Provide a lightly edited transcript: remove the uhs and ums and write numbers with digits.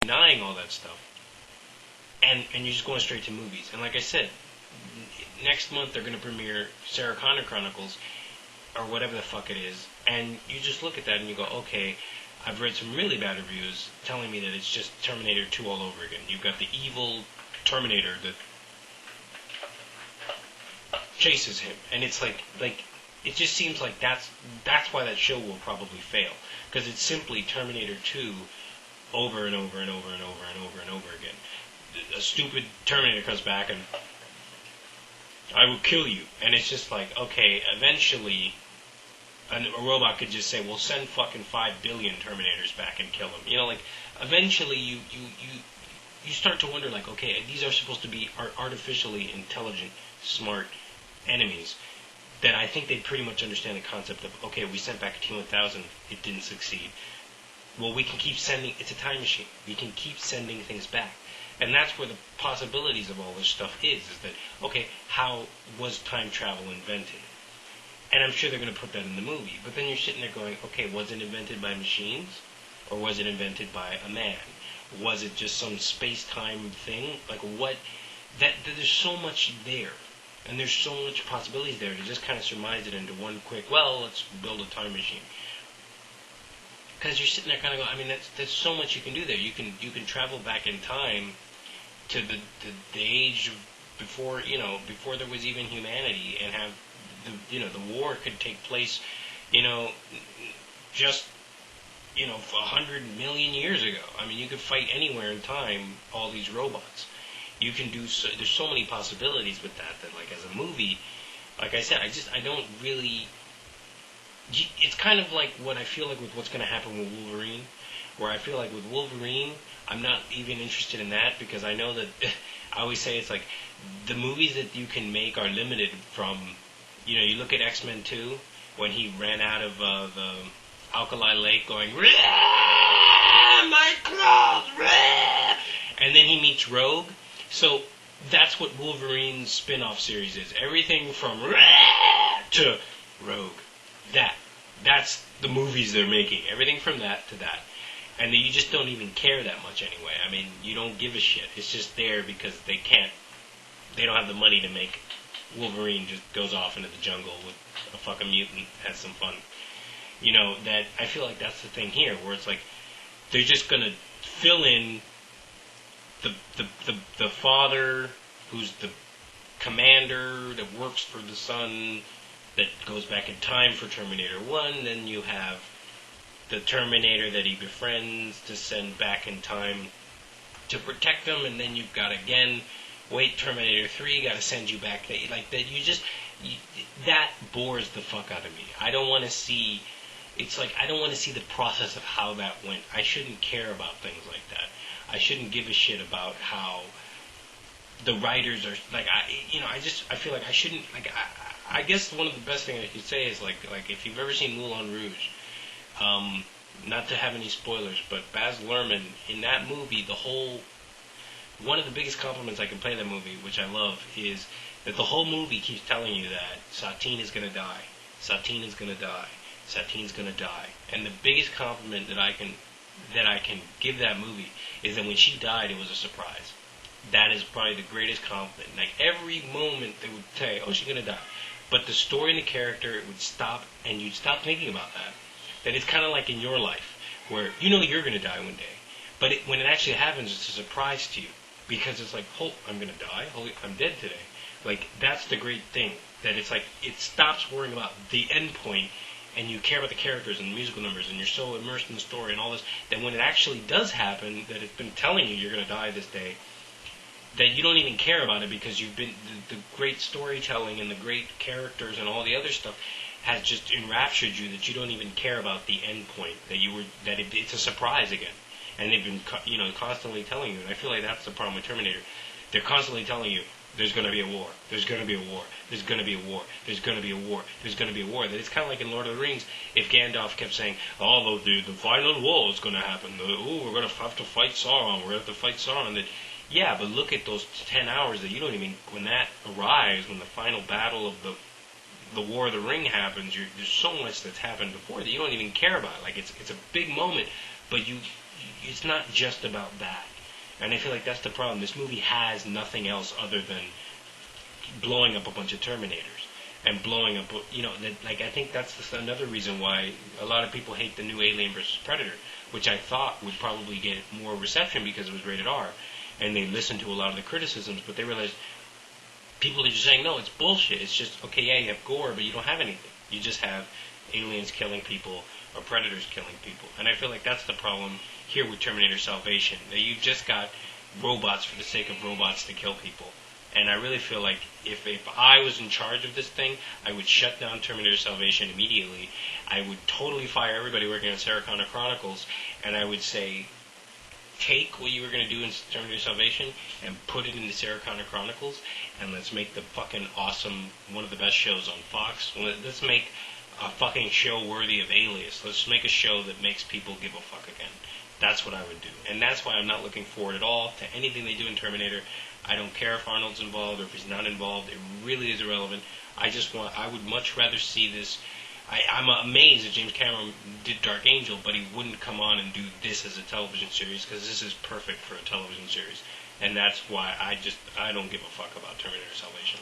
denying all that stuff, and you're just going straight to movies. And like I said, next month they're going to premiere Sarah Connor Chronicles, or whatever the fuck it is, and you just look at that and you go, okay, I've read some really bad reviews telling me that it's just Terminator 2 all over again. You've got the evil Terminator that chases him, and it's like it just seems like that's why that show will probably fail, because it's simply Terminator 2 over and over and over and over and over and over again. A stupid Terminator comes back and I will kill you, and it's just like, okay, eventually a robot could just say, well, send fucking 5 billion Terminators back and kill them. You know, like, eventually you start to wonder, like, okay, these are supposed to be artificially intelligent, smart enemies that I think they pretty much understand the concept of, okay, we sent back a T-1000, it didn't succeed. Well, we can keep sending, it's a time machine. We can keep sending things back. And that's where the possibilities of all this stuff is that, okay, how was time travel invented? And I'm sure they're going to put that in the movie. But then you're sitting there going, okay, was it invented by machines? Or was it invented by a man? Was it just some space-time thing? Like, what? There's so much there. And there's so much possibilities there to just kind of surmise it into one quick, well, let's build a time machine. Because you're sitting there kind of going, I mean, there's so much you can do there. You can travel back in time to the age of before there was even humanity, and have the war could take place, just 100 million years ago. I mean, you could fight anywhere in time all these robots. You can do so, there's so many possibilities with that like as a movie, like I said, I don't really. It's kind of like what I feel like with what's going to happen with Wolverine, where I feel like with Wolverine, I'm not even interested in that, because I know that, I always say it's like, the movies that you can make are limited from, you look at X-Men 2, when he ran out of the Alkali Lake going, my clothes, and then he meets Rogue. So that's what Wolverine's spin-off series is. Everything from to Rogue. That's the movies they're making. Everything from that to that. And you just don't even care that much anyway. I mean, you don't give a shit. It's just there because they don't have the money to make Wolverine just goes off into the jungle with a fucking mutant, has some fun. That I feel like that's the thing here, where it's like they're just gonna fill in the father who's the commander that works for the son that goes back in time for Terminator 1, then you have the Terminator that he befriends to send back in time to protect them, and then you've got, again, wait, Terminator 3, gotta send you back. Like, that that bores the fuck out of me. I don't want to see, it's like, I don't want to see the process of how that went. I shouldn't care about things like that. I shouldn't give a shit about how the writers are, like, I feel like I shouldn't, like, I guess one of the best things I could say is, like if you've ever seen Moulin Rouge, not to have any spoilers, but Baz Luhrmann, in that movie, one of the biggest compliments I can pay that movie, which I love, is that the whole movie keeps telling you that Satine is going to die, Satine is going to die, Satine's going to die. And the biggest compliment that I can give that movie is that when she died, it was a surprise. That is probably the greatest compliment. Like, every moment they would say, oh, she's going to die. But the story and the character, it would stop, and you'd stop thinking about that. That it's kind of like in your life, where you're going to die one day. But when it actually happens, it's a surprise to you. Because it's like, oh, I'm going to die? Holy, I'm dead today. Like, that's the great thing. That it's like, it stops worrying about the end point, and you care about the characters and the musical numbers, and you're so immersed in the story and all this, that when it actually does happen, that it's been telling you you're going to die this day, that you don't even care about it, because you've been the great storytelling and the great characters and all the other stuff has just enraptured you, that you don't even care about the end point, that it's a surprise again. And they've been constantly telling you, and I feel like that's the problem with Terminator. They're constantly telling you there's going to be a war, there's going to be a war, there's going to be a war, there's going to be a war, there's going to be a war. That it's kind of like in Lord of the Rings, if Gandalf kept saying, oh, the final war is going to happen, we're going to have to fight Sauron, we're going to have to fight Sauron. That, yeah, but look at those 10 hours that you don't even, when that arrives, when the final battle of the War of the Ring happens, there's so much that's happened before that you don't even care about. Like, it's a big moment, but it's not just about that. And I feel like that's the problem. This movie has nothing else other than blowing up a bunch of Terminators and blowing up, like I think that's another reason why a lot of people hate the new Alien versus Predator, which I thought would probably get more reception because it was rated R, and they listened to a lot of the criticisms, but they realized people are just saying, no, it's bullshit. It's just, okay, yeah, you have gore, but you don't have anything. You just have aliens killing people or predators killing people. And I feel like that's the problem here with Terminator Salvation. That you've just got robots for the sake of robots to kill people. And I really feel like if I was in charge of this thing, I would shut down Terminator Salvation immediately. I would totally fire everybody working on Sarah Connor Chronicles, and I would say, take what you were going to do in Terminator Salvation and put it into Sarah Connor Chronicles, and let's make the fucking awesome, one of the best shows on Fox. Let's make a fucking show worthy of Alias. Let's make a show that makes people give a fuck again. That's what I would do. And that's why I'm not looking forward at all to anything they do in Terminator. I don't care if Arnold's involved or if he's not involved. It really is irrelevant. I would much rather see this. I'm amazed that James Cameron did Dark Angel, but he wouldn't come on and do this as a television series, because this is perfect for a television series. And that's why I don't give a fuck about Terminator Salvation.